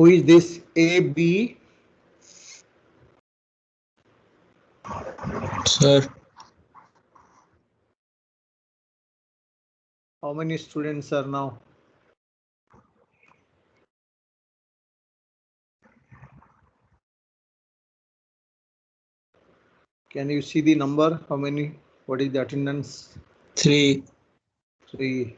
Who is this AB? Sir, How many students are now? Can you see the number? How many? What is the attendance? 3. 3.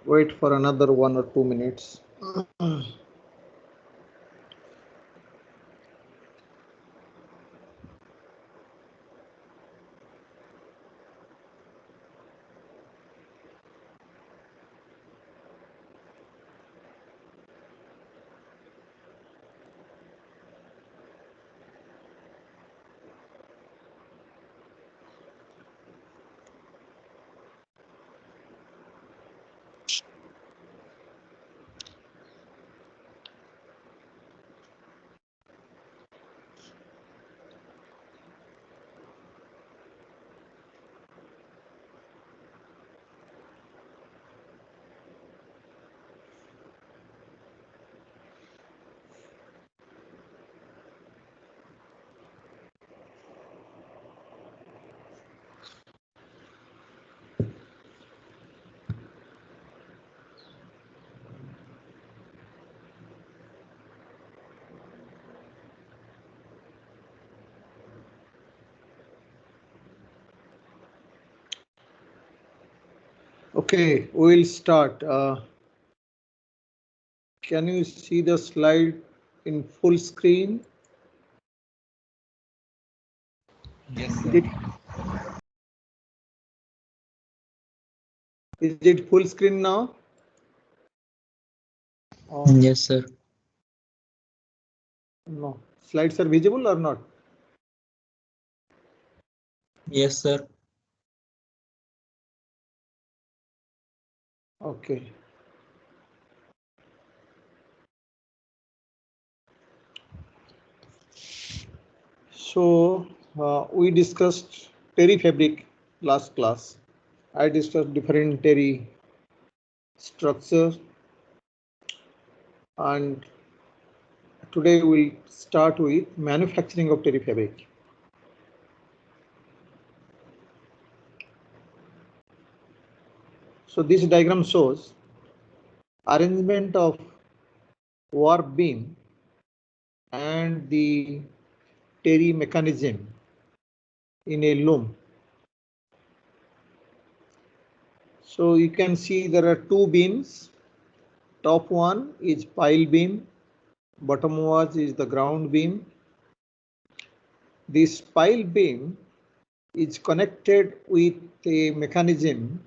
Wait for another 1 or 2 minutes. Okay, we'll start. Can you see the slide in full screen? Yes, sir. Is it full screen now? Yes, sir. No. Slides are visible or not? Yes, sir. Okay. So we discussed Terry fabric last class. I discussed different Terry structures, and today we'll start with manufacturing of Terry fabric. So this diagram shows arrangement of warp beam and the Terry mechanism in a loom. So you can see there are two beams. Top one is pile beam, bottom was is the ground beam. This pile beam is connected with a mechanism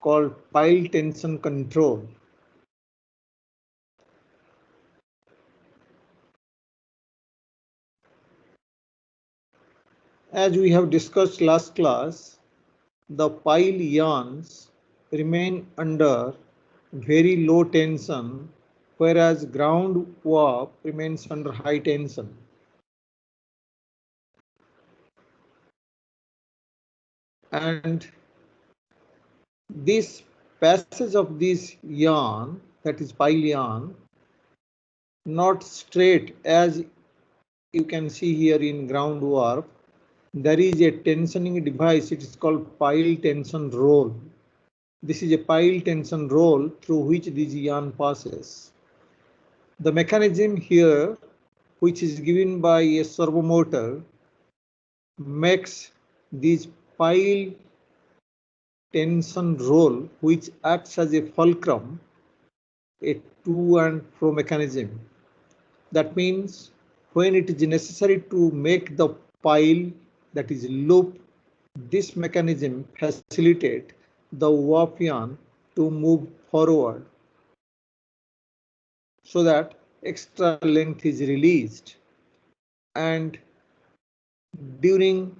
called pile tension control. As we have discussed last class, the pile yarns remain under very low tension, whereas ground warp remains under high tension. And this passage of this yarn, that is pile yarn, not straight as you can see here in ground warp. There is a tensioning device, it is called pile tension roll. This is a pile tension roll through which this yarn passes. The mechanism here, which is given by a servo motor, makes this pile tension roll, which acts as a fulcrum, a to and fro mechanism. That means when it is necessary to make the pile, that is loop, this mechanism facilitates the warp yarn to move forward so that extra length is released and during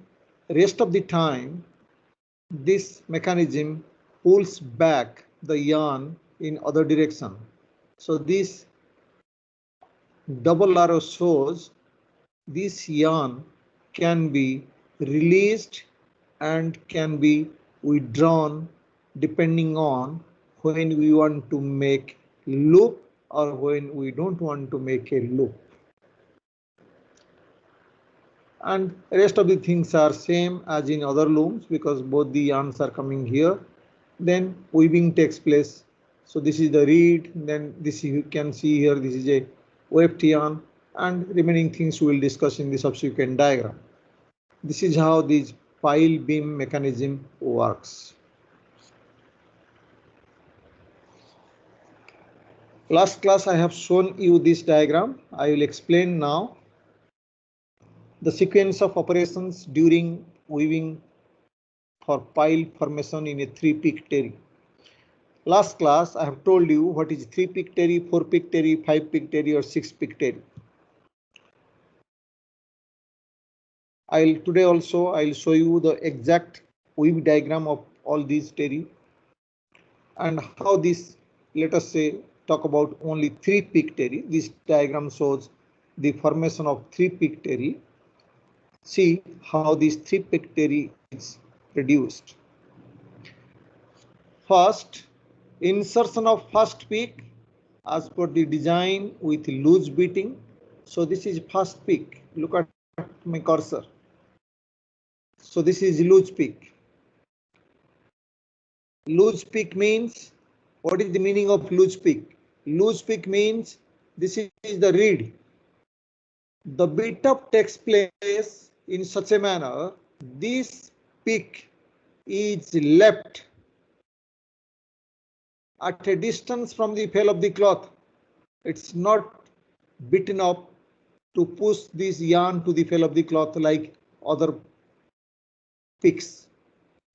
rest of the time, this mechanism pulls back the yarn in other direction. So this double arrow shows this yarn can be released and can be withdrawn depending on when we want to make loop or when we don't want to make a loop. And rest of the things are same as in other looms because both the yarns are coming here. Then weaving takes place. So this is the reed, then this you can see here, this is a weft yarn, and remaining things we will discuss in the subsequent diagram. This is how this pile beam mechanism works. Last class I have shown you this diagram. I will explain now the sequence of operations during weaving for pile formation in a 3-peak terry. Last class I have told you what is 3-peak terry, 4-peak terry, 5-peak terry or 6-peak terry. Today also I'll show you the exact weave diagram of all these terry and how this, let us say, talk about only 3-peak terry. This diagram shows the formation of 3-peak terry. See how this 3-peak terry is produced. First, insertion of first peak as per the design with loose beating. So this is first peak. Look at my cursor. So this is loose peak. Loose peak means, what is the meaning of loose peak? Loose peak means this is the reed. The beat up takes place in such a manner, this peak is left at a distance from the fall of the cloth. It's not beaten up to push this yarn to the fall of the cloth like other peaks.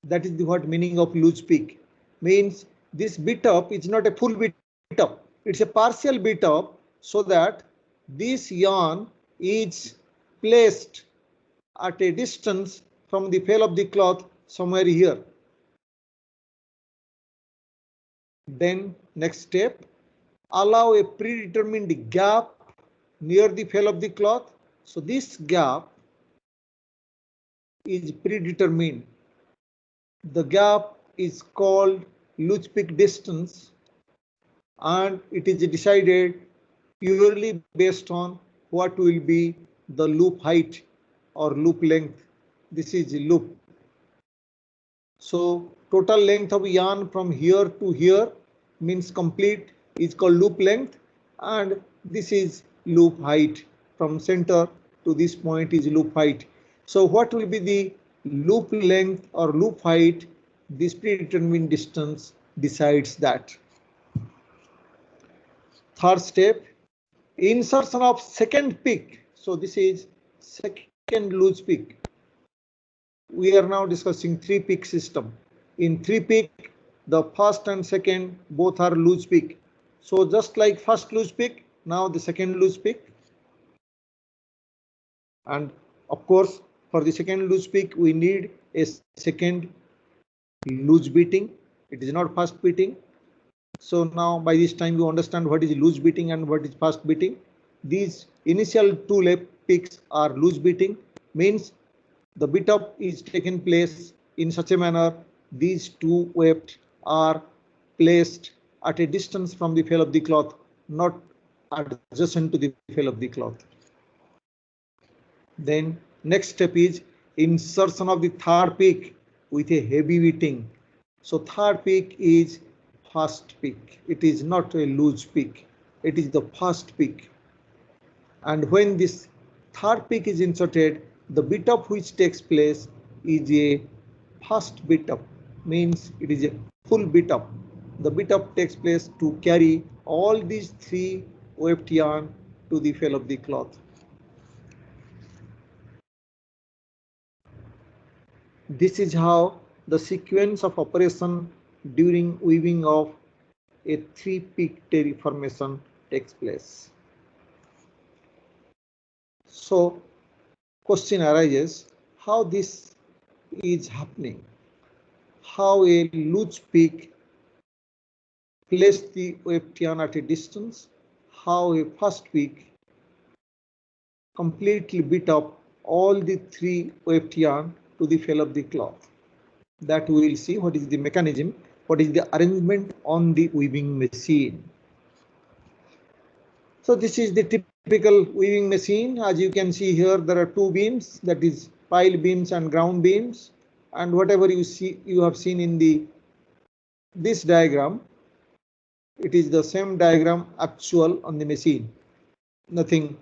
That is the what meaning of loose peak. Means this beat up is not a full beat up. It's a partial beat up so that this yarn is placed at a distance from the fall of the cloth somewhere here. Then next step, allow a predetermined gap near the fall of the cloth. So this gap is predetermined. The gap is called loose peak distance and it is decided purely based on what will be the loop height or loop length. This is loop. So total length of yarn from here to here means complete is called loop length, and this is loop height. From center to this point is loop height. So what will be the loop length or loop height? This predetermined distance decides that. Third step, insertion of second peak. So this is second loose peak. We are now discussing 3-peak system. In 3-peak, the first and second both are loose peak. So just like first loose peak, now the second loose peak. And of course, for the second loose peak, we need a second loose beating. It is not fast beating. So now by this time you understand what is loose beating and what is fast beating. These initial 2 left peaks are loose beating, means the beat up is taken place in such a manner these 2 wefts are placed at a distance from the fall of the cloth, not adjacent to the fall of the cloth. Then next step is insertion of the third peak with a heavy beating. So third peak is fast peak. It is not a loose peak. It is the fast peak. And when this third peak is inserted, the beat up which takes place is a fast beat up, means it is a full beat up. The beat up takes place to carry all these 3 weft yarn to the fall of the cloth. This is how the sequence of operation during weaving of a 3-peak terry formation takes place. So question arises, how this is happening, how a loose peak place the OFTion at a distance, how a fast peak completely beat up all the three OFTion to the fell of the cloth. That we will see what is the mechanism, what is the arrangement on the weaving machine. So this is the typical weaving machine. As you can see here, there are two beams, that is pile beams and ground beams, and whatever you have seen in this diagram, it is the same diagram actual on the machine, nothing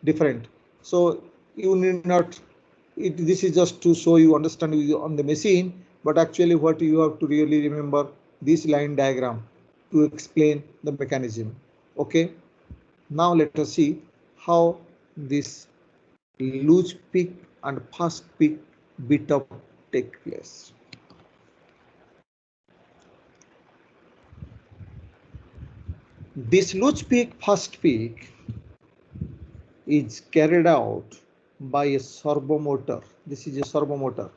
different. So you need not, this is just to show you understand on the machine, but actually what you have to really remember this line diagram to explain the mechanism. Okay, now let us see how this loose peak and fast peak beat up take place. This loose peak, fast peak is carried out by a servo motor. This is a servo motor.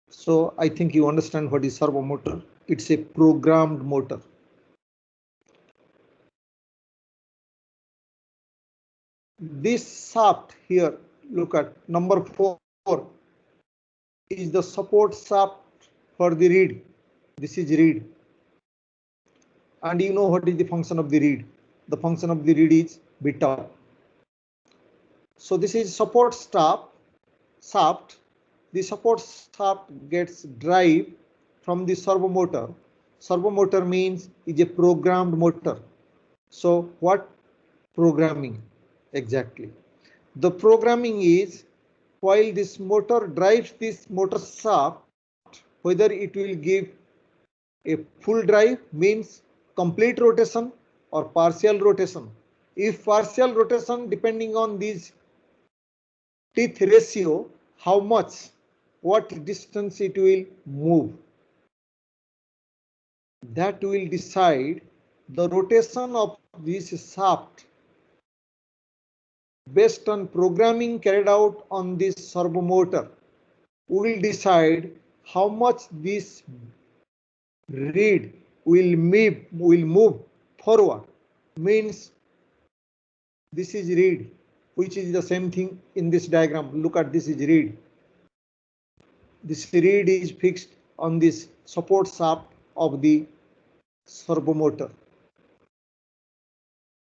So I think you understand what is servo motor. It's a programmed motor. This shaft here, look at number 4, is the support shaft for the reed. This is reed. And you know what is the function of the reed? The function of the reed is beat up. So this is support shaft. The support shaft gets drive from the servo motor. Servo motor means is a programmed motor. So what programming exactly? The programming is while this motor drives this motor shaft, whether it will give a full drive means complete rotation or partial rotation. If partial rotation, depending on these teeth ratio, how much, what distance it will move, that will decide the rotation of this shaft based on programming carried out on this servo motor. We will decide how much this reed will move forward. Means this is reed, which is the same thing in this diagram. Look at this is reed. This reed is fixed on this support shaft of the servo motor.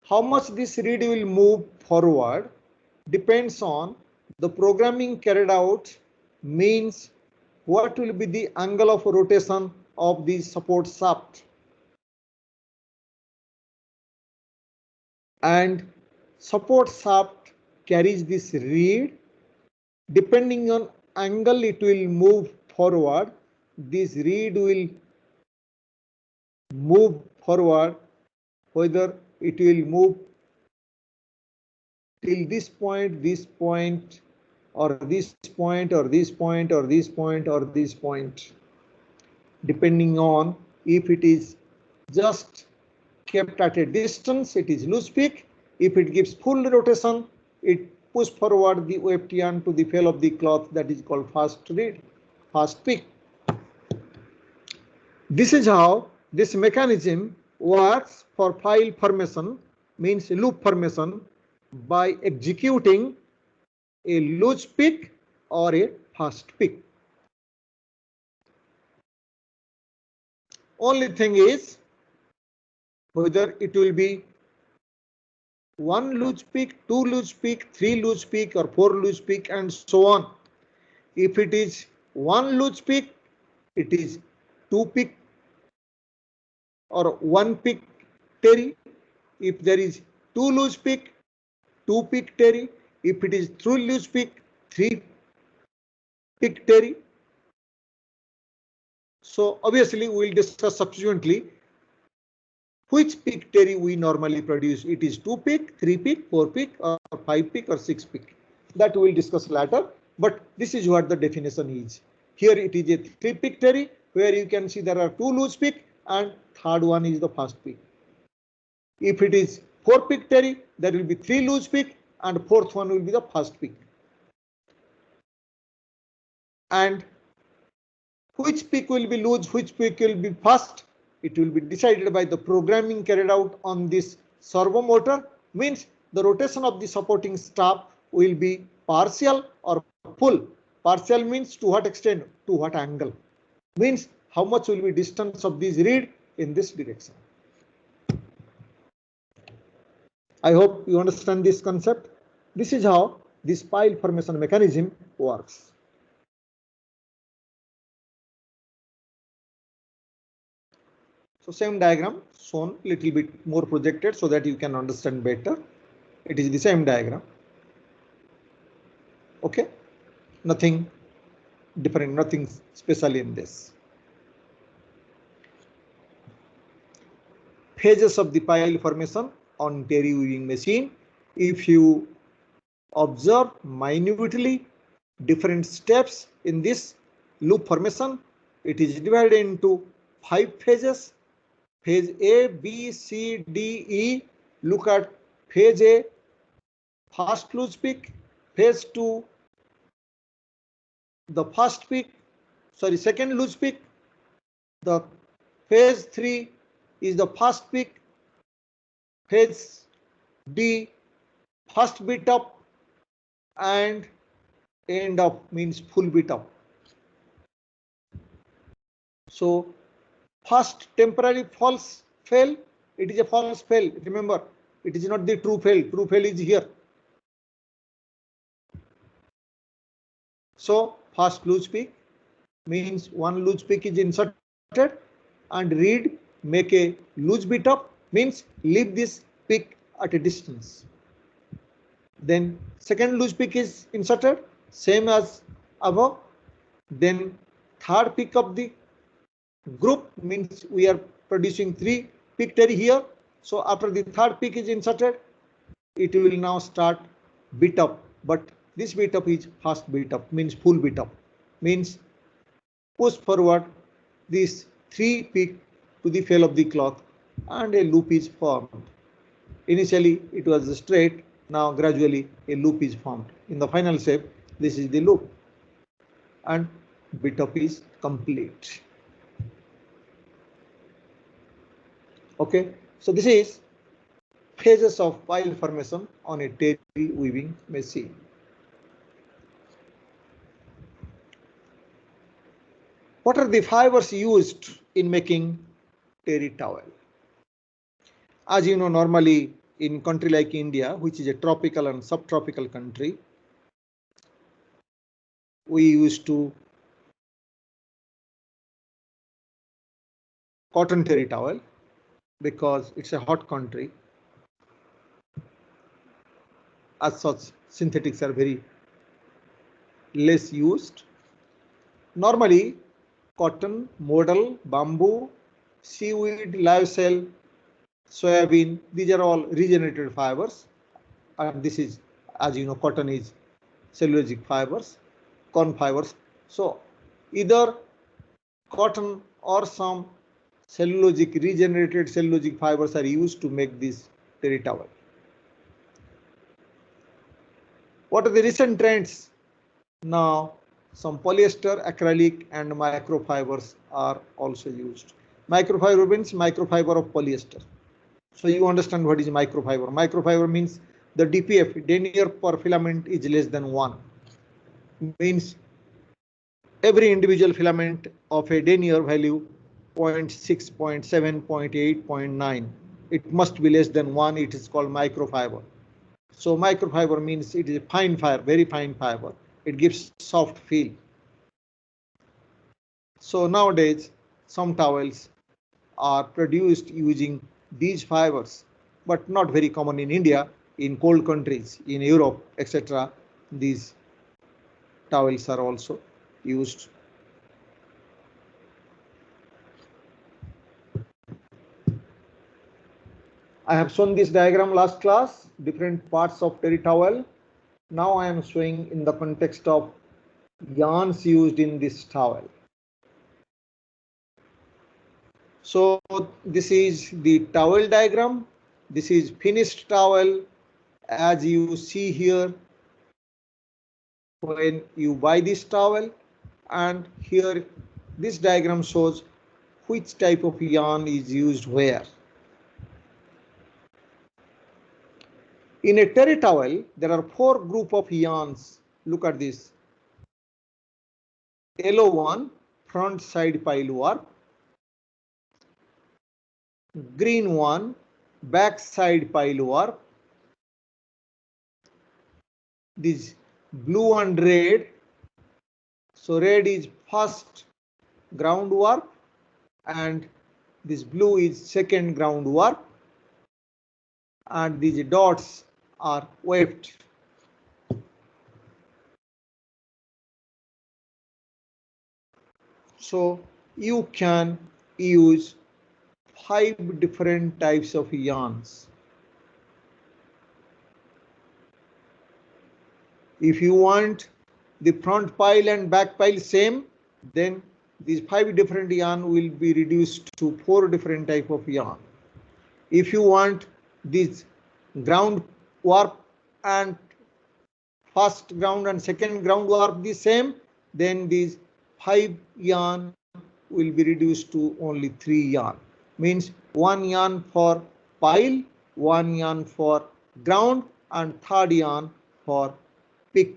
How much this reed will move forward depends on the programming carried out, means what will be the angle of rotation of the support shaft. And support shaft carries this reed. Depending on angle it will move forward. This reed will move forward, whether it will move till this point, or this point, or this point, or this point, or this point, depending on if it is just kept at a distance, it is loose peak. If it gives full rotation, it push forward the OFTion to the fell of the cloth, that is called fast reed, fast peak. This is how this mechanism works for file formation, means loop formation, by executing a loose peak or a fast peak. Only thing is whether it will be 1 loose peak, 2 loose peak, 3 loose peak, or 4 loose peak, and so on. If it is 1 loose peak, it is 2 peak or 1 peak terry. If there is 2 loose peak, 2 peak terry. If it is 3 loose peak, 3 peak terry. So obviously we will discuss subsequently which peak terry we normally produce. It is 2 peak, 3 peak, 4 peak, or 5 peak, or 6 peak. That we will discuss later. But this is what the definition is. Here it is a 3 peak terry, where you can see there are 2 loose peak and third one is the fast peak. If it is 4 peak terry, there will be 3 loose peak and fourth one will be the fast peak. And which peak will be loose, which peak will be fast, it will be decided by the programming carried out on this servo motor. Means the rotation of the supporting staff will be partial or full. Partial means to what extent, to what angle. Means how much will be distance of this reed in this direction. I hope you understand this concept. This is how this pile formation mechanism works. So same diagram shown little bit more projected so that you can understand better. It is the same diagram. Okay, nothing different, nothing special in this. Phases of the pile formation on terry weaving machine. If you observe minutely different steps in this loop formation, it is divided into 5 phases. Phase A, B, C, D, E. Look at phase A, first loose peak. Phase 2, the first peak, sorry, second loose peak. The phase 3 is the first peak. Phase D, first bit up, and end up means full bit up. So first temporary false fail, it is a false fail. Remember, it is not the true fail. True fail is here. So first loose peak means one loose peak is inserted and reed make a loose bit up, means leave this peak at a distance. Then second loose peak is inserted, same as above. Then third peak of the group, means we are producing 3 peak terry here. So after the third peak is inserted, it will now start bit up, but this bit up is fast bit up, means full bit up, means push forward this 3 peak to the fail of the cloth and a loop is formed. Initially it was straight, now gradually a loop is formed. In the final shape, this is the loop and bit up is complete. Okay, so this is phases of pile formation on a terry weaving machine. What are the fibers used in making terry towel? As you know, normally in country like India, which is a tropical and subtropical country, we used to cotton terry towel because it's a hot country. As such, synthetics are very less used. Normally, cotton, modal, bamboo, seaweed, lyocell, soybean, these are all regenerated fibers. And this is, as you know, cotton is cellulosic fibers, corn fibers. So either cotton or some cellulosic, regenerated cellulosic fibers are used to make this terry towel. What are the recent trends? Now, some polyester, acrylic, and microfibers are also used. Microfiber means microfiber of polyester. So you understand what is microfiber. Microfiber means the DPF, denier per filament, is less than 1. Means every individual filament of a denier value 0.6, 0.7, 0.8, 0.9. It must be less than 1. It is called microfiber. So microfiber means it is a fine fiber, very fine fiber. It gives soft feel. So nowadays, some towels are produced using these fibers, but not very common in India. In cold countries, in Europe, etc., these towels are also used. I have shown this diagram last class, different parts of terry towel. Now I am showing in the context of yarns used in this towel. So this is the towel diagram. This is finished towel. As you see here, when you buy this towel, And here this diagram shows which type of yarn is used where. In a terry towel, there are 4 groups of yarns. Look at this. Yellow one, front side pile warp. Green one, back side pile warp. This blue and red. So red is first ground warp and this blue is second ground warp, and these dots are weft. So you can use 5 different types of yarns. If you want the front pile and back pile same, then these 5 different yarn will be reduced to 4 different type of yarn. If you want this ground warp and first ground and second ground warp the same, then these 5 yarn will be reduced to only 3 yarn. Means 1 yarn for pile, 1 yarn for ground, and third yarn for pick.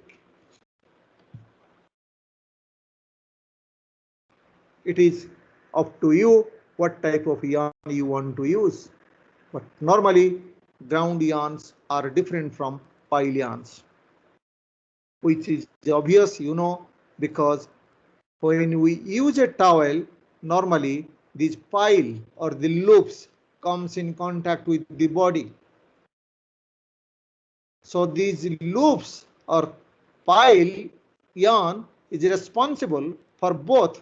It is up to you what type of yarn you want to use. But normally ground yarns are different from pile yarns, which is obvious, because when we use a towel, normally this pile or the loops comes in contact with the body. So these loops or pile yarn is responsible for both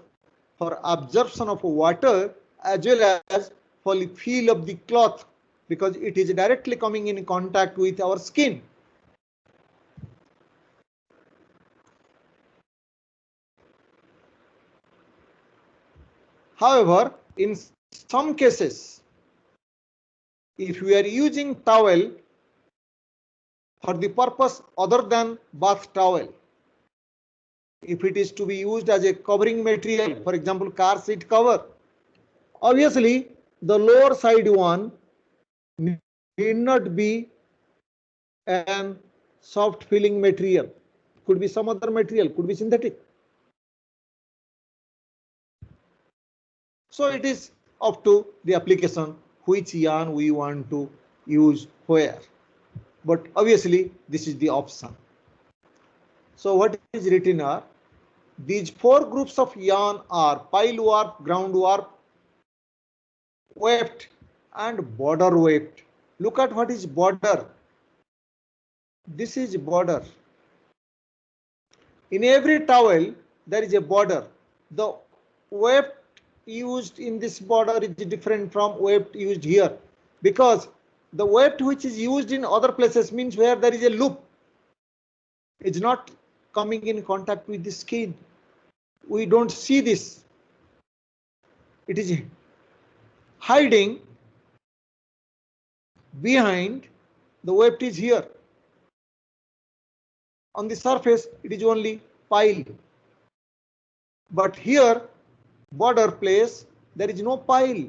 for absorption of water as well as for the feel of the cloth, because it is directly coming in contact with our skin. However, in some cases, if we are using towel for the purpose other than bath towel, if it is to be used as a covering material, for example, car seat cover, obviously the lower side one need not be an soft filling material, could be some other material, could be synthetic. So it is up to the application which yarn we want to use where, but obviously this is the option. So what is written are these 4 groups of yarn are pile warp, ground warp, weft, and border weft. Look at what is border. This is border. In every towel there is a border. The weft used in this border is different from weft used here, because the weft which is used in other places means where there is a loop. It's not coming in contact with the skin. We don't see this. It is hiding behind the weft is here. On the surface it is only pile, but here border place there is no pile.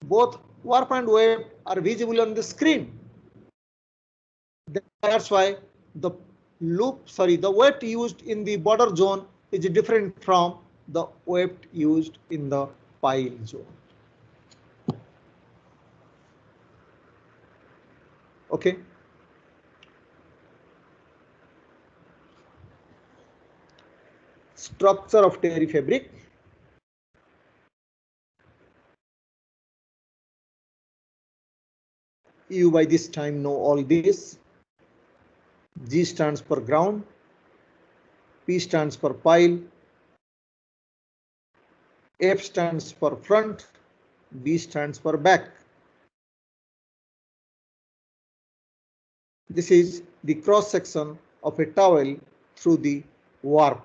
Both warp and weft are visible on the screen. That's why the the weft used in the border zone is different from the weft used in the pile zone. Okay. Structure of terry fabric. You by this time know all this. G stands for ground, P stands for pile, F stands for front, B stands for back. This is the cross section of a towel through the warp.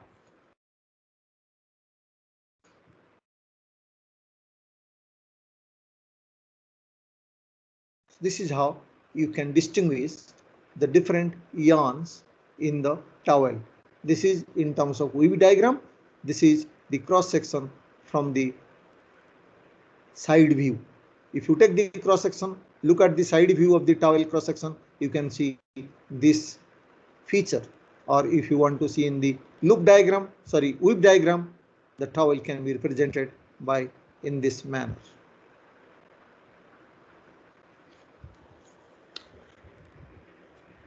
This is how you can distinguish the different yarns in the towel. This is in terms of weave diagram. This is the cross section from the side view. If you take the cross section, look at the side view of the towel cross section, you can see this feature. Or if you want to see in the loop diagram, sorry, weave diagram, the towel can be represented by in this manner.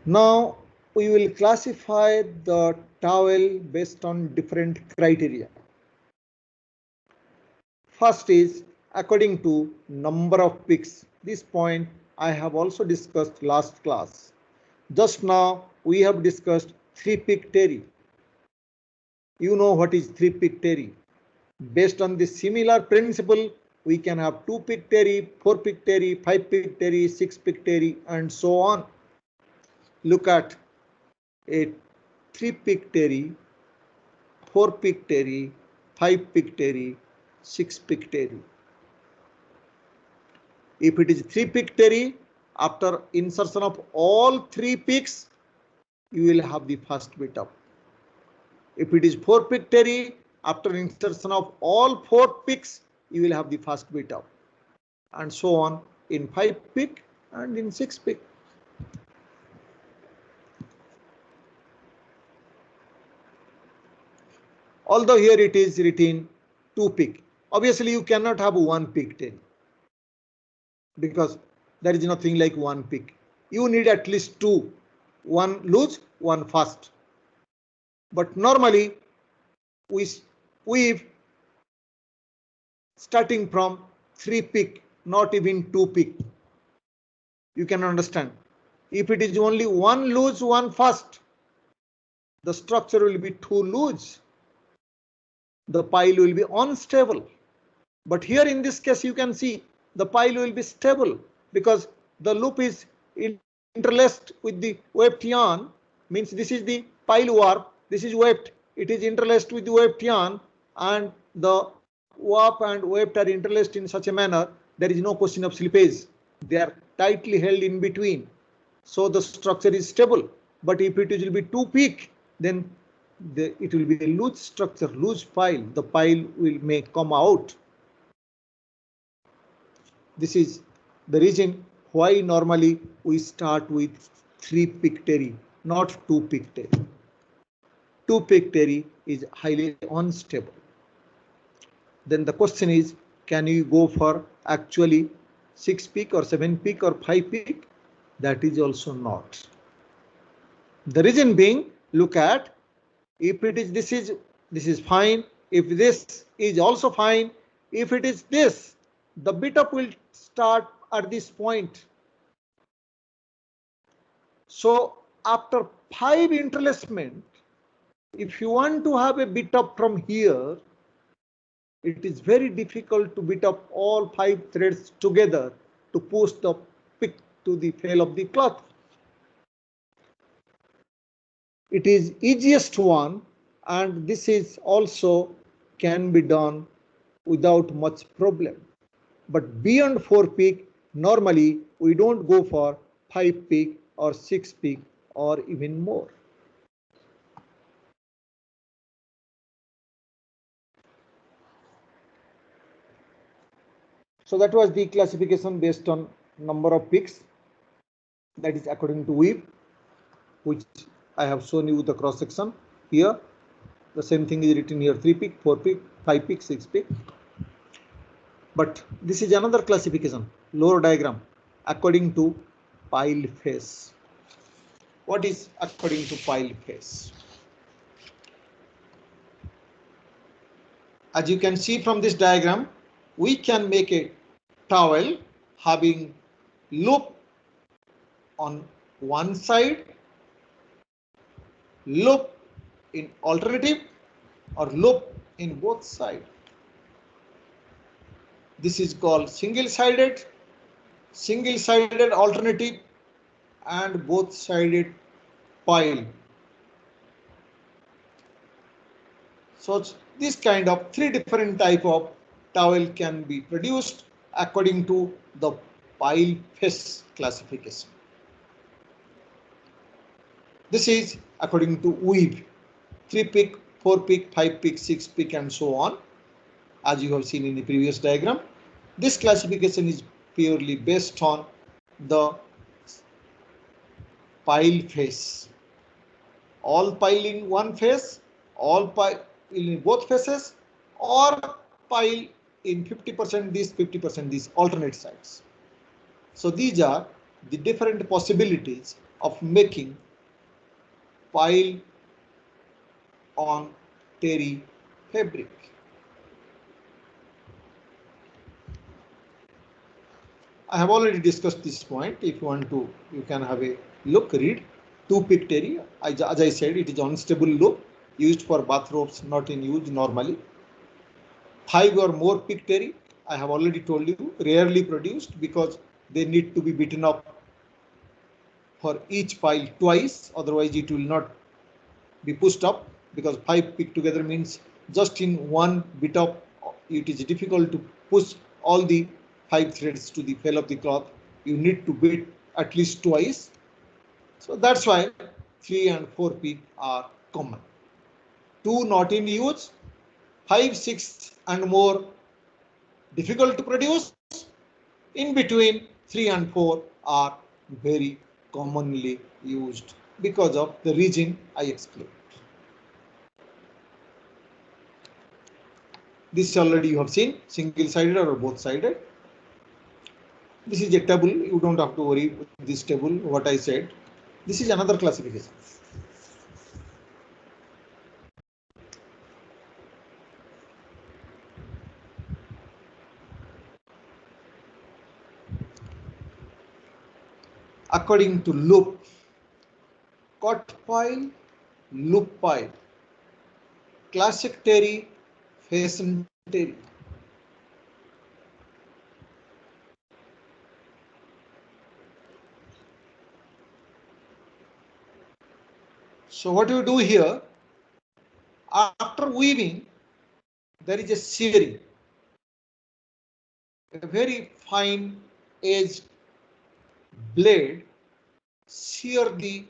Now we will classify the towel based on different criteria. First is according to number of peaks. This point I have also discussed last class. Just now we have discussed 3-peak terry. You know what is 3-peak terry. Based on the similar principle, we can have 2-peak terry, 4-peak terry, 5-peak terry, 6-peak terry, and so on. Look at a 3-peak terry, 4-peak terry, 5-peak terry, 6-peak terry. If it is 3-peak terry, after insertion of all 3 peaks, you will have the first bit up. If it is 4-peak terry, after insertion of all 4 peaks, you will have the first bit up, and so on in 5-peak and in 6-peak. Although here it is written 2-peak. Obviously, you cannot have 1-peak terry because there is nothing like 1-peak. You need at least 2, one loose, one fast. But normally we weave starting from 3-peak, not even 2-peak. You can understand. If it is only one loose, one fast, the structure will be too loose. The pile will be unstable. But here in this case, you can see the pile will be stable because the loop is interlaced with the weft yarn. Means this is the pile warp, this is weft. It is interlaced with the weft yarn, and the warp and weft are interlaced in such a manner there is no question of slippage. They are tightly held in between, so the structure is stable. But if it will be 2-peak, then it will be a loose structure, loose pile. The pile may come out. This is the reason why normally we start with 3-peak terry, not 2-peak terry. 2-peak terry is highly unstable. Then the question is, can you go for actually 6-peak or 7-peak or 5-peak? That is also not. The reason being, look at, if it is this is fine. If this is also fine. If it is this, the bit up will start at this point. So after 5 interlacement, if you want to have a bit up from here, it is very difficult to bit up all 5 threads together to push the pick to the fail of the cloth. It is easiest one, and this is also can be done without much problem. But beyond 4-peak, normally we don't go for 5-peak or 6-peak or even more. So that was the classification based on number of peaks. That is according to weave, which I have shown you the cross section here. The same thing is written here: 3-peak, 4-peak, 5-peak, 6-peak. But this is another classification, lower diagram, according to pile face. What is according to pile face? As you can see from this diagram, we can make a towel having loop on one side, loop in alternative, or loop in both sides. This is called single-sided alternative, and both-sided pile. So this kind of 3 different type of towel can be produced according to the pile face classification. This is according to weave. 3 peak, 4 peak, 5 peak, 6 peak, and so on, as you have seen in the previous diagram. This classification is purely based on the pile face. All pile in one face, all pile in both faces, or pile in 50% this, 50% these alternate sides. So these are the different possibilities of making pile on terry fabric. I have already discussed this point. If you want to, you can have a look, read. 2 peak terry, as I said, it is unstable loop used for bathrobes, not in use normally. 5 or more peak terry, I have already told you, rarely produced because they need to be beaten up for each pile twice, otherwise it will not be pushed up, because 5 peak together means just in one bit up, it is difficult to push all the 5 threads to the fell of the cloth. You need to beat at least twice. So that's why 3 and 4 peak are common. 2 not in use, 5, 6 and more difficult to produce. In between 3 and 4 are very commonly used because of the reason I explained. This already you have seen, single-sided or both-sided. This is a table, you don't have to worry with this table, what I said. This is another classification. According to loop, cut pile, loop pile, classic terry, Faison terry. So what you do here, after weaving, there is a shearing, a very fine edged blade shear the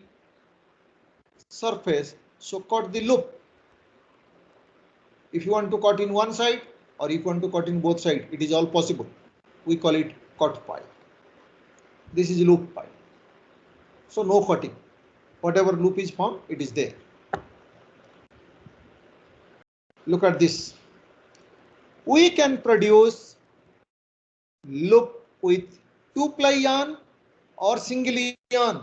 surface, so cut the loop. If you want to cut in one side or if you want to cut in both sides, it is all possible. We call it cut pile. This is loop pile. So no cutting. Whatever loop is formed, it is there. Look at this. We can produce loop with 2-ply yarn or single yarn.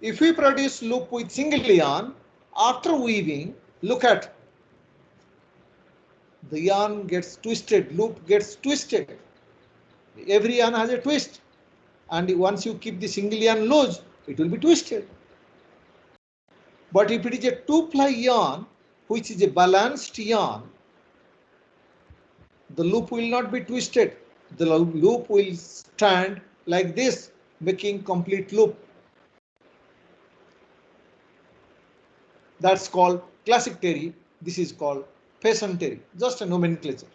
If we produce loop with single yarn, after weaving, look at the yarn gets twisted, loop gets twisted. Every yarn has a twist, and once you keep the single yarn loose, it will be twisted. But if it is a 2-ply yarn, which is a balanced yarn, the loop will not be twisted. The loop will stand like this, making complete loop. That's called classic terry. This is called Faison terry, just a nomenclature.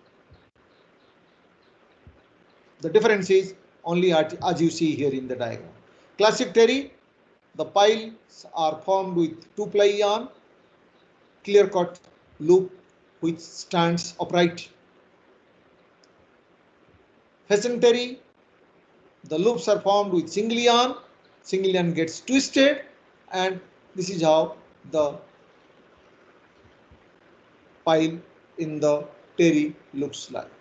The difference is only as you see here in the diagram. Classic terry, the piles are formed with 2-ply yarn, clear-cut loop which stands upright. Faison terry, the loops are formed with single yarn gets twisted, and this is how the pile in the terry looks like.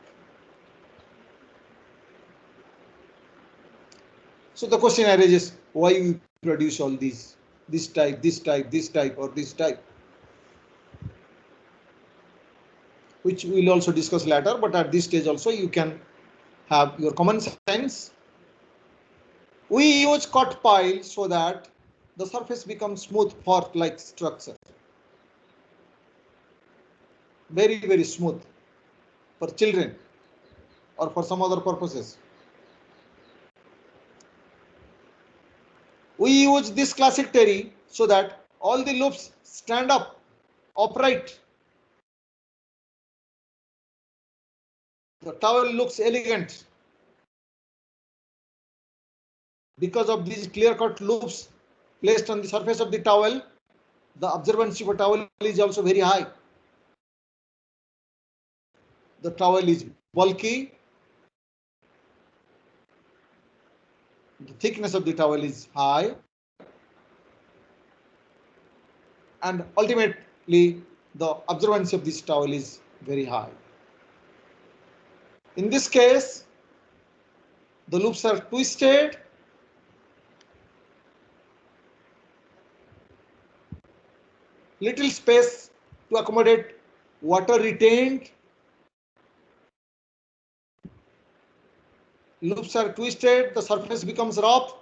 So the question arises, why we produce all these, this type, this type, this type, or this type, which we'll also discuss later, but at this stage also you can have your common sense. We use cut pile so that the surface becomes smooth fork-like structure. Very, very smooth for children or for some other purposes. We use this classic terry so that all the loops stand up upright. The towel looks elegant because of these clear-cut loops placed on the surface of the towel. the absorbency of a towel is also very high. The towel is bulky. The thickness of the towel is high. And ultimately, the absorbency of this towel is very high. In this case, the loops are twisted. Little space to accommodate water retained. Loops are twisted, the surface becomes rough,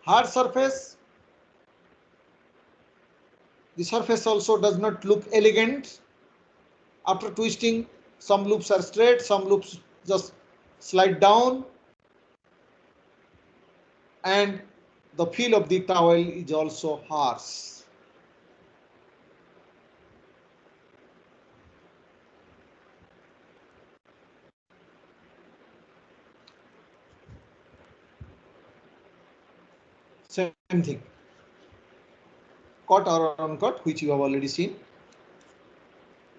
hard surface. The surface also does not look elegant. After twisting, some loops are straight, some loops just slide down. And the feel of the towel is also harsh. Same thing. Cut or uncut, which you have already seen.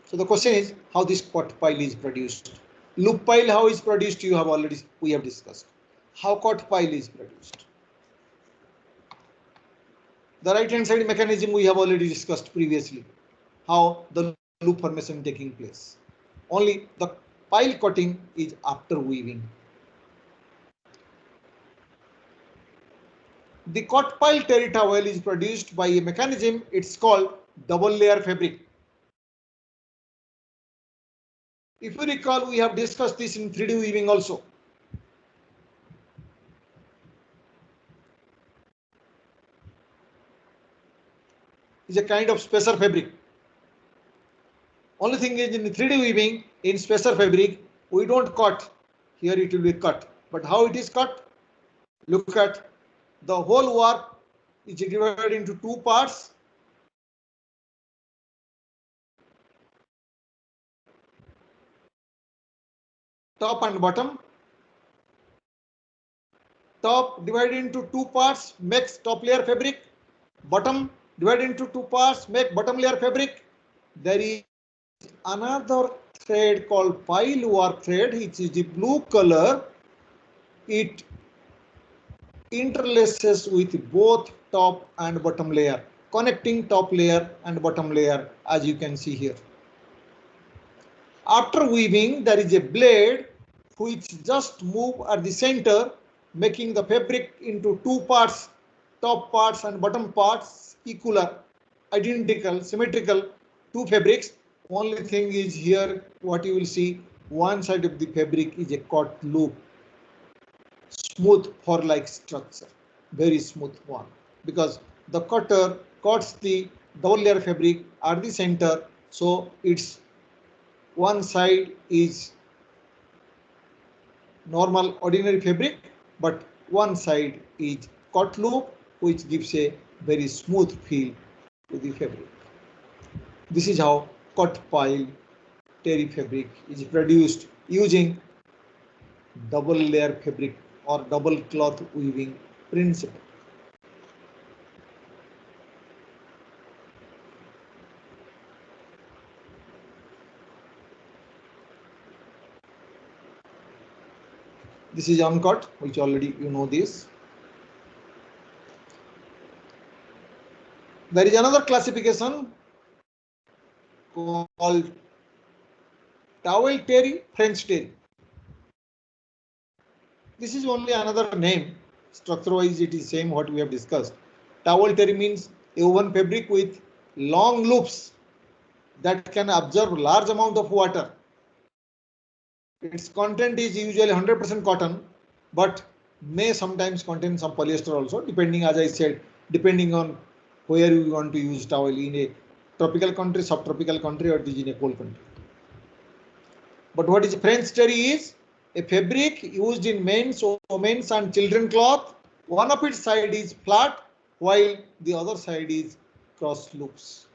So the question is how this cut pile is produced. Loop pile how is produced we have discussed. How cut pile is produced. The right hand side mechanism we have already discussed previously. How the loop formation taking place. Only the pile cutting is after weaving. The cut pile terry towel is produced by a mechanism. It's called double layer fabric. If you recall, we have discussed this in 3D weaving also. It's a kind of spacer fabric. Only thing is in 3D weaving, in spacer fabric, we don't cut. Here it will be cut. But how it is cut? Look at the whole warp is divided into two parts. Top and bottom. Top divided into two parts makes top layer fabric. Bottom divided into two parts make bottom layer fabric. There is another thread called pile warp thread, which is the blue color. It interlaces with both top and bottom layer, connecting top layer and bottom layer, as you can see here. After weaving, there is a blade which just move at the center, making the fabric into two parts, top parts and bottom parts, equal, identical, symmetrical, two fabrics. Only thing is here, what you will see, one side of the fabric is a cut loop, smooth fur-like structure, very smooth one, because the cutter cuts the double layer fabric at the center, so it's one side is normal ordinary fabric, but one side is cut loop, which gives a very smooth feel to the fabric. This is how cut pile terry fabric is produced using double layer fabric or double cloth weaving principle. This is uncut, which already you know this. There is another classification called towel terry, French terry. This is only another name. Structure-wise, it is same what we have discussed. Towel terry means a woven fabric with long loops that can absorb large amount of water. Its content is usually 100% cotton, but may sometimes contain some polyester also, depending, as I said, depending on where you want to use towel, in a tropical country, subtropical country, or in a cold country. But what is French terry is a fabric used in men's, women's and children cloth. One of its side is flat, while the other side is cross loops.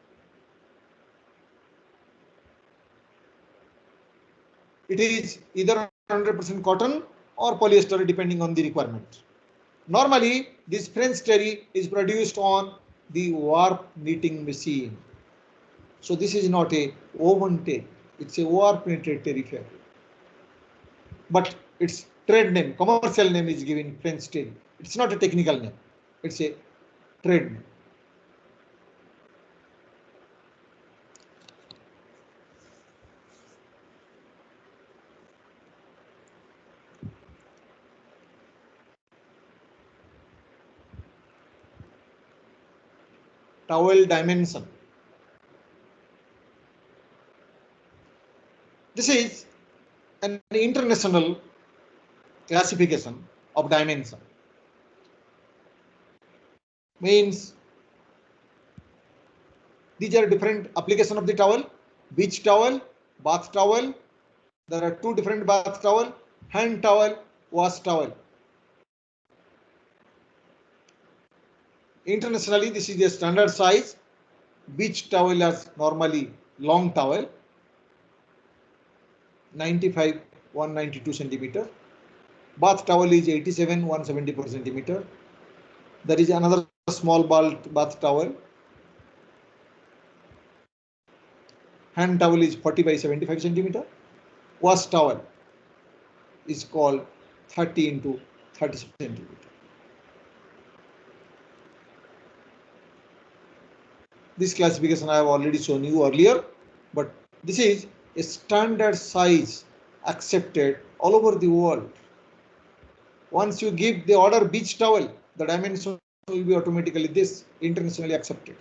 It is either 100% cotton or polyester, depending on the requirement. Normally, this French terry is produced on the warp knitting machine. So this is not a woven tape, it's a warp knitted fabric. But its trade name, commercial name is given French terry. It's not a technical name, it's a trade name. Towel dimension. This is an international classification of dimension. Means these are different application of the towel. Beach towel, bath towel. There are two different bath towel, hand towel, wash towel. Internationally, this is the standard size. Beach towel is normally long towel, 95, 192 centimeter. Bath towel is 87, 174 centimeter. There is another small bath towel. Hand towel is 40 by 75 centimeter. Wash towel is called 30 into 30 centimeter. This classification I have already shown you earlier, but this is a standard size accepted all over the world. Once you give the order beach towel, the dimension will be automatically this, internationally accepted.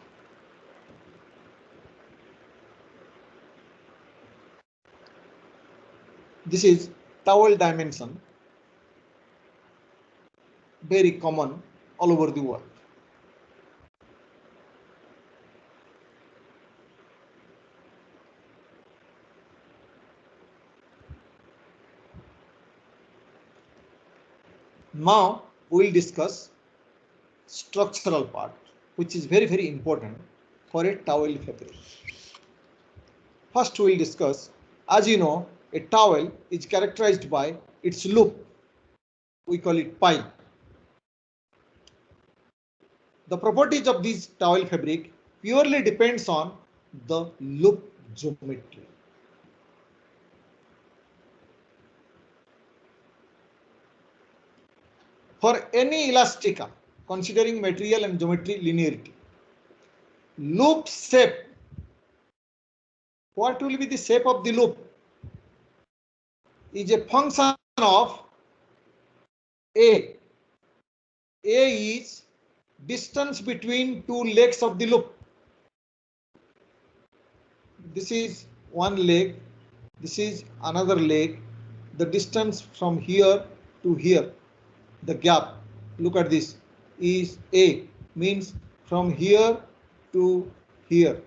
This is towel dimension, very common all over the world. Now we will discuss structural part, which is very, very important for a towel fabric. First we will discuss, as you know, a towel is characterized by its loop. We call it pile. The properties of this towel fabric purely depends on the loop geometry. For any elastica, considering material and geometry linearity, loop shape, what will be the shape of the loop, is a function of A. A is distance between two legs of the loop. This is one leg, this is another leg. The distance from here to here, the gap, look at this, is A, means from here to here.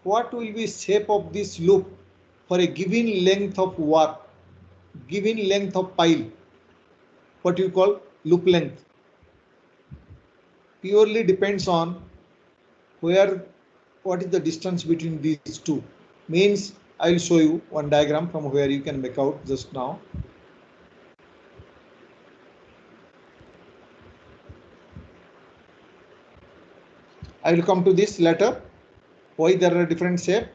What will be shape of this loop for a given length of warp, given length of pile? What you call loop length? Purely depends on what is the distance between these two. Means I will show you one diagram from where you can make out just now. I will come to this later, why there are different shape.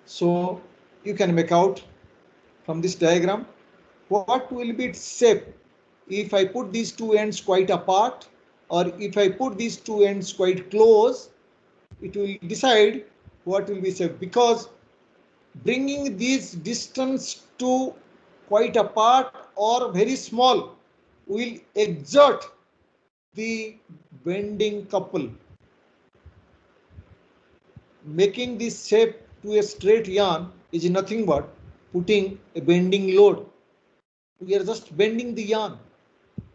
So you can make out from this diagram what will be its shape if I put these two ends quite apart, or if I put these two ends quite close. It will decide what will be shape, because bringing these distance to quite apart or very small will exert the bending couple, making this shape to a straight yarn is nothing but putting a bending load. We are just bending the yarn.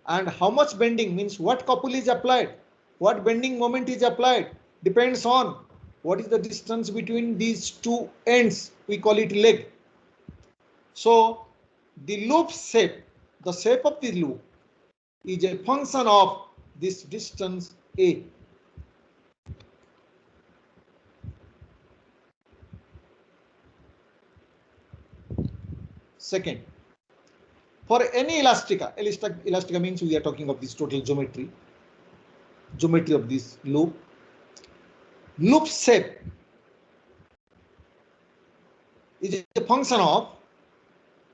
And how much bending means what couple is applied, what bending moment is applied, depends on what is the distance between these two ends. We call it leg. So the loop shape, the shape of the loop is a function of this distance A. Second, for any elastica means we are talking of this total geometry. geometry of this loop. Loop shape is a function of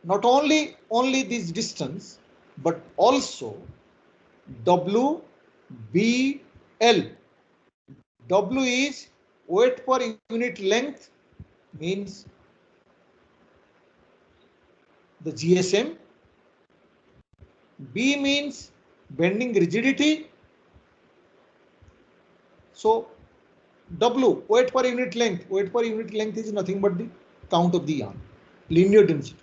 not only this distance, but also W, B, L. W is weight per unit length, means the GSM. B means bending rigidity. So W, weight per unit length. Weight per unit length is nothing but the count of the yarn, linear density.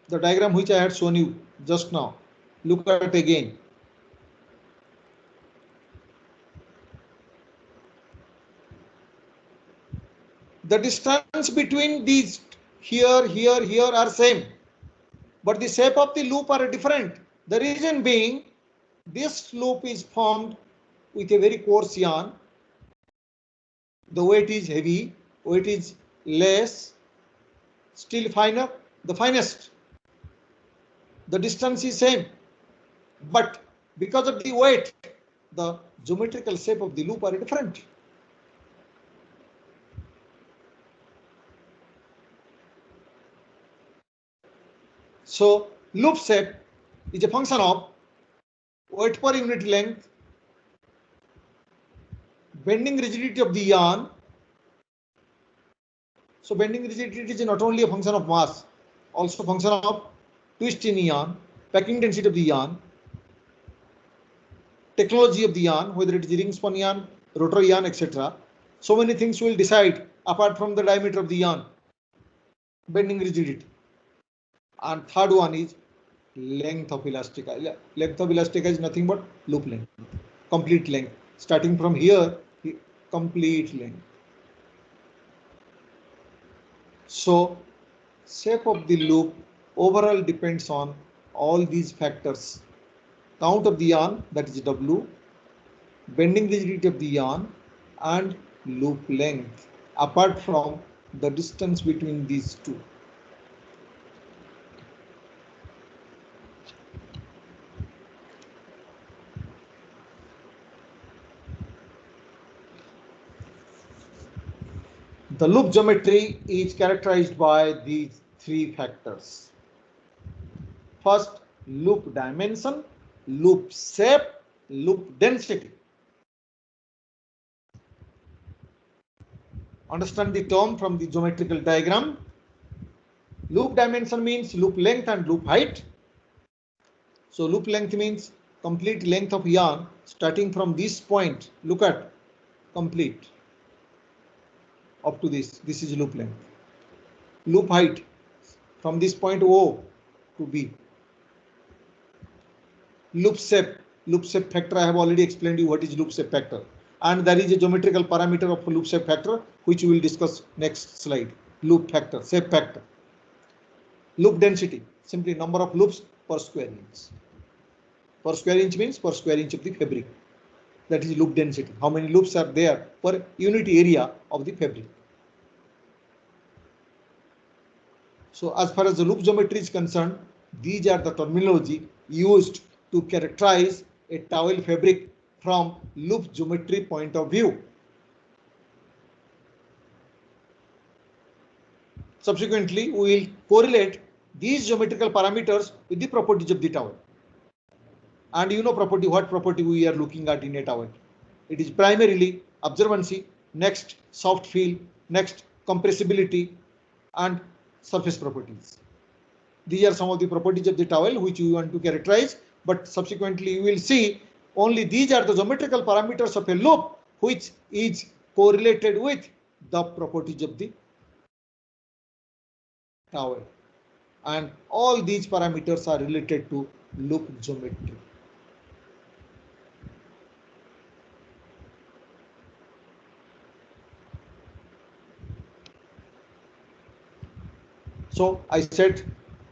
The diagram which I had shown you just now, look at it again. The distance between these here are same, but the shape of the loop are different. The reason being, this loop is formed with a very coarse yarn. The weight is heavy, weight is less, still finer, the finest. The distance is same, but because of the weight, the geometrical shape of the loop are different. So loop shape is a function of weight per unit length, bending rigidity of the yarn. So bending rigidity is not only a function of mass, also a function of twist in yarn, packing density of the yarn, technology of the yarn, whether it is ring spun yarn, rotor yarn, etc. So many things will decide apart from the diameter of the yarn, bending rigidity. And third one is length of elastica. Length of elastica is nothing but loop length, complete length. Starting from here, complete length. So shape of the loop overall depends on all these factors. Count of the yarn, that is W, bending rigidity of the yarn, and loop length, apart from the distance between these two. The loop geometry is characterized by these three factors. First, loop dimension, loop shape, loop density. Understand the term from the geometrical diagram. Loop dimension means loop length and loop height. So loop length means complete length of yarn starting from this point. Look at complete up to this. This is loop length. Loop height from this point O to B. Loop shape factor, I have already explained you what is loop shape factor. And there is a geometrical parameter of loop shape factor, which we will discuss next slide. Loop factor, shape factor. Loop density, simply number of loops per square inch. Per square inch means per square inch of the fabric. That is loop density. How many loops are there per unit area of the fabric. So as far as the loop geometry is concerned, these are the terminology used to characterize a towel fabric from loop geometry point of view. Subsequently, we will correlate these geometrical parameters with the properties of the towel. And you know property, what property we are looking at in a towel? It is primarily absorbency, next soft feel, next compressibility, and surface properties. These are some of the properties of the towel which we want to characterize, but subsequently you will see only these are the geometrical parameters of a loop which is correlated with the properties of the towel. And all these parameters are related to loop geometry. So I said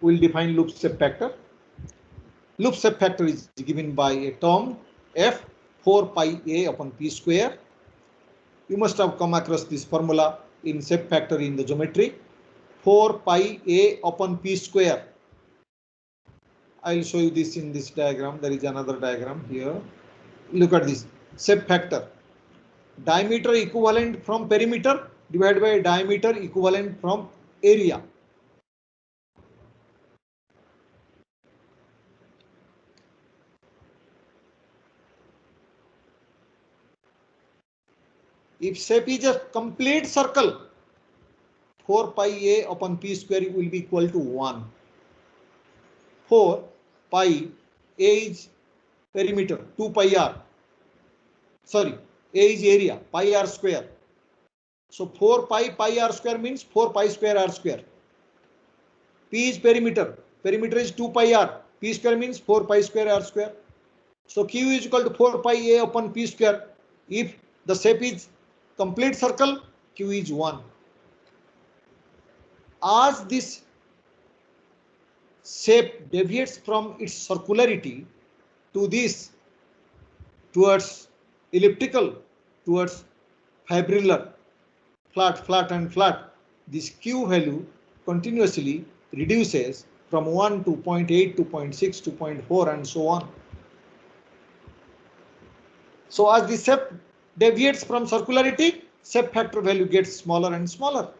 we'll define loop shape factor. Loop shape factor is given by a term F 4 pi a upon p square. You must have come across this formula in shape factor in the geometry. 4 pi a upon p square. I'll show you this in this diagram. There is another diagram here. Look at this shape factor. Diameter equivalent from perimeter divided by diameter equivalent from area. If shape is a complete circle, 4 pi a upon p square will be equal to 1. 4 pi a is perimeter, 2 pi r. Sorry, a is area, pi r square. So 4 pi r square means 4 pi square r square. P is perimeter. Perimeter is 2 pi r. P square means 4 pi square r square. So Q is equal to 4 pi a upon p square. If the shape is complete circle, Q is 1. As this shape deviates from its circularity to this, towards elliptical, towards fibrillar, flat and flat, this Q value continuously reduces from 1 to 0.8 to 0.6 to 0.4 and so on. So as the shape deviates from circularity, shape factor value gets smaller and smaller.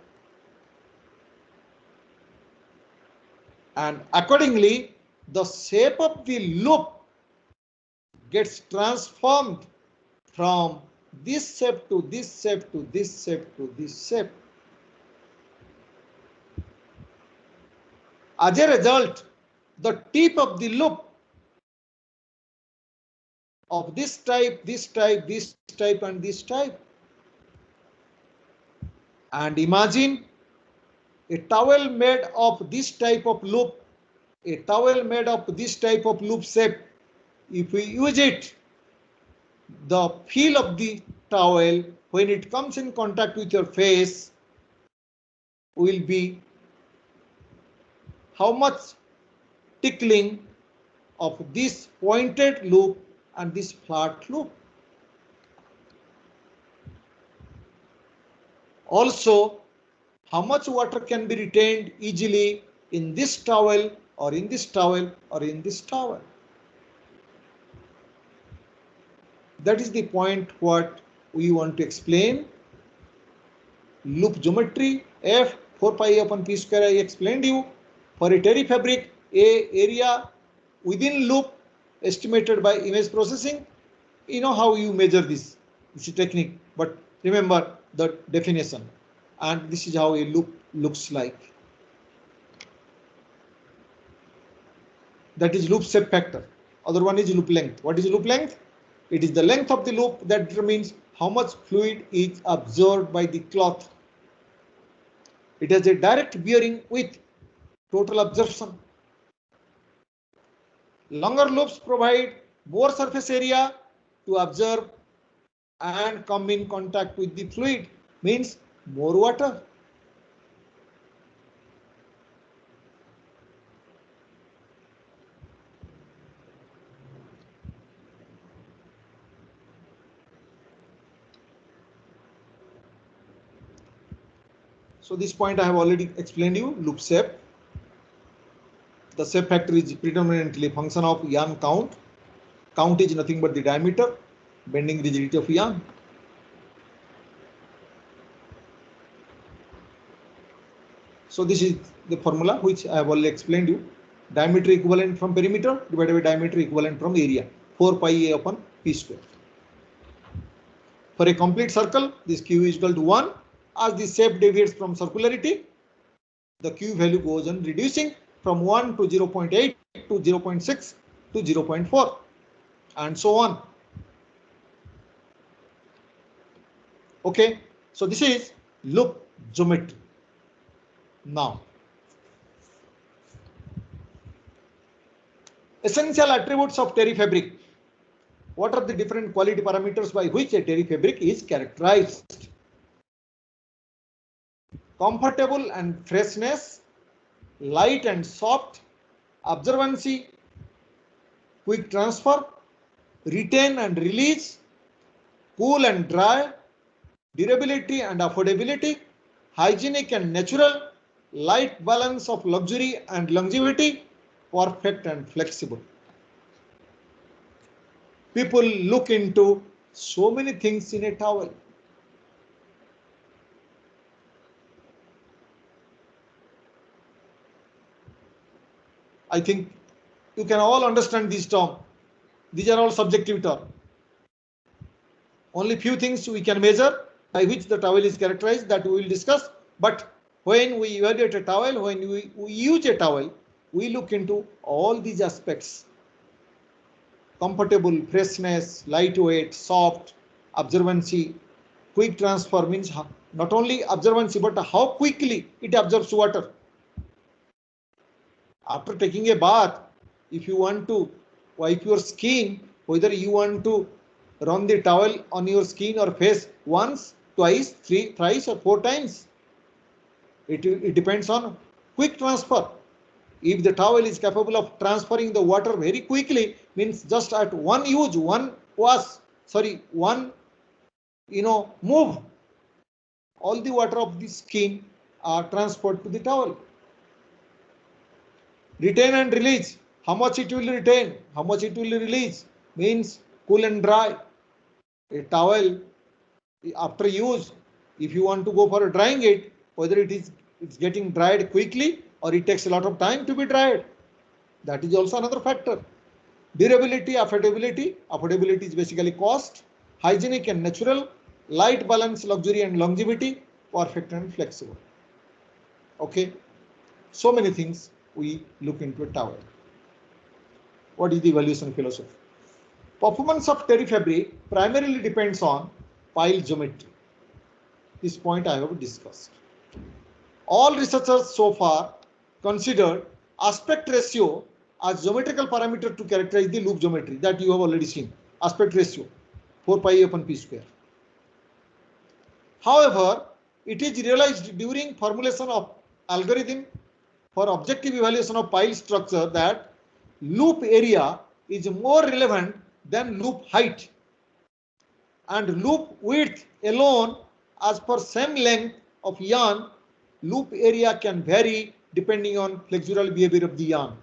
And accordingly, the shape of the loop gets transformed from this shape to this shape to this shape to this shape. As a result, the tip of the loop of this type, this type, this type, and this type. And imagine a towel made of this type of loop, a towel made of this type of loop shape. If we use it, the feel of the towel when it comes in contact with your face will be how much tickling of this pointed loop and this flat loop. Also, how much water can be retained easily in this towel or in this towel or in this towel. That is the point what we want to explain. Loop geometry, F 4 pi upon p square, I explained you. For a terry fabric, A area within loop estimated by image processing. You know how you measure this. This is a technique, but remember the definition. And this is how a loop looks like. That is loop shape factor. Other one is loop length. What is loop length? It is the length of the loop that determines how much fluid is absorbed by the cloth. It has a direct bearing with total absorption. Longer loops provide more surface area to absorb and come in contact with the fluid, means more water. So this point I have already explained you, loop shape. The shape factor is predominantly function of yarn count. Count is nothing but the diameter, bending rigidity of yarn. So this is the formula which I have already explained you. Diameter equivalent from perimeter divided by diameter equivalent from area, 4 pi a upon p square. For a complete circle, this Q is equal to 1. As the shape deviates from circularity, the Q value goes on reducing from 1 to 0.8 to 0.6 to 0.4 and so on. Okay, so this is loop geometry. Now, essential attributes of terry fabric. What are the different quality parameters by which a terry fabric is characterized? Comfortable and freshness, light and soft, absorbency, quick transfer, retain and release, cool and dry, durability and affordability, hygienic and natural, light balance of luxury and longevity, perfect and flexible. People look into so many things in a towel. I think you can all understand this term. These are all subjective terms. Only few things we can measure by which the towel is characterized, that we will discuss. But when we evaluate a towel, when we use a towel, we look into all these aspects. Comfortable, freshness, lightweight, soft, absorbency, quick transfer means not only absorbency but how quickly it absorbs water. After taking a bath, if you want to wipe your skin, whether you want to run the towel on your skin or face once, twice, thrice or 4 times, it depends on quick transfer. If the towel is capable of transferring the water very quickly, means just at one use, one move, all the water of the skin are transferred to the towel. Retain and release. How much it will retain, how much it will release, means cool and dry. A towel after use, if you want to go for drying it, whether it's getting dried quickly or it takes a lot of time to be dried, that is also another factor. Durability, affordability. Affordability is basically cost. Hygienic and natural. Light, balance, luxury and longevity. Perfect and flexible. Okay, so many things we look into a towel. What is the evaluation philosophy? Performance of terry fabric primarily depends on pile geometry. This point I have discussed. All researchers so far considered aspect ratio as geometrical parameter to characterize the loop geometry, that you have already seen. Aspect ratio 4 pi upon p square. However, it is realized during formulation of algorithm for objective evaluation of pile structure that loop area is more relevant than loop height, and loop width alone, as per same length of yarn, loop area can vary depending on flexural behavior of the yarn.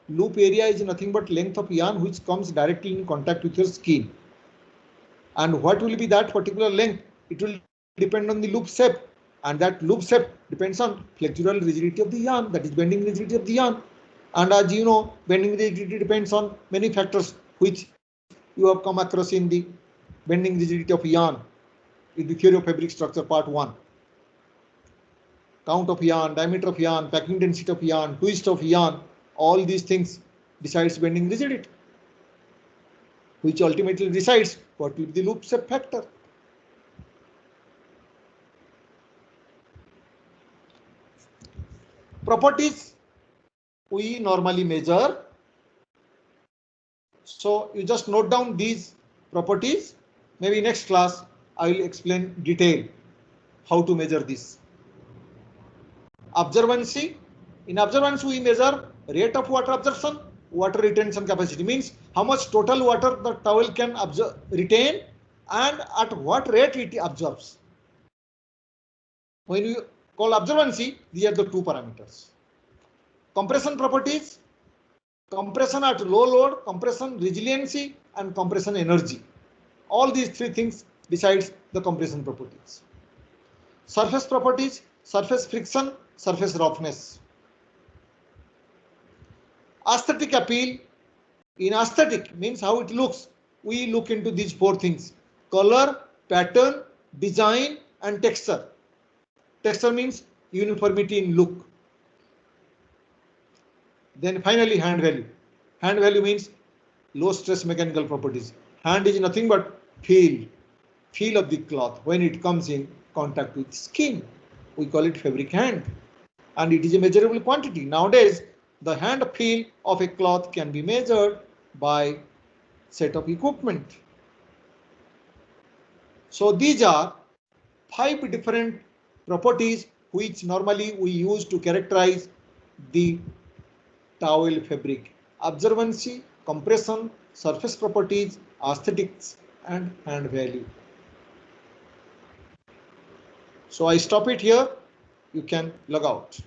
Loop area is nothing but length of yarn which comes directly in contact with your skin. And what will be that particular length? It will depend on the loop shape, and that loop shape depends on flexural rigidity of the yarn, that is bending rigidity of the yarn. And as you know, bending rigidity depends on many factors which you have come across in the bending rigidity of yarn in the theory of fabric structure part 1. Count of yarn, diameter of yarn, packing density of yarn, twist of yarn, all these things decides bending rigidity, which ultimately decides what will be the loop shape factor. Properties we normally measure. So you just note down these properties. Maybe next class I will explain detail how to measure this. Absorbency. In absorbency we measure rate of water absorption, water retention capacity, means how much total water the towel can retain and at what rate it absorbs. When you call absorbency, these are the two parameters. Compression properties. Compression at low load, compression resiliency and compression energy. All these three things decides the compression properties. Surface properties, surface friction, surface roughness. Aesthetic appeal. In aesthetic means how it looks. We look into these 4 things: color, pattern, design and texture. Texture means uniformity in look. Then finally hand value. Hand value means low stress mechanical properties. Hand is nothing but feel of the cloth when it comes in contact with skin. We call it fabric hand, and it is a measurable quantity. Nowadays, the hand feel of a cloth can be measured by set of equipment. So these are 5 different properties which normally we use to characterize the towel fabric: absorbency, compression, surface properties, aesthetics and hand value. So I stop it here. You can log out.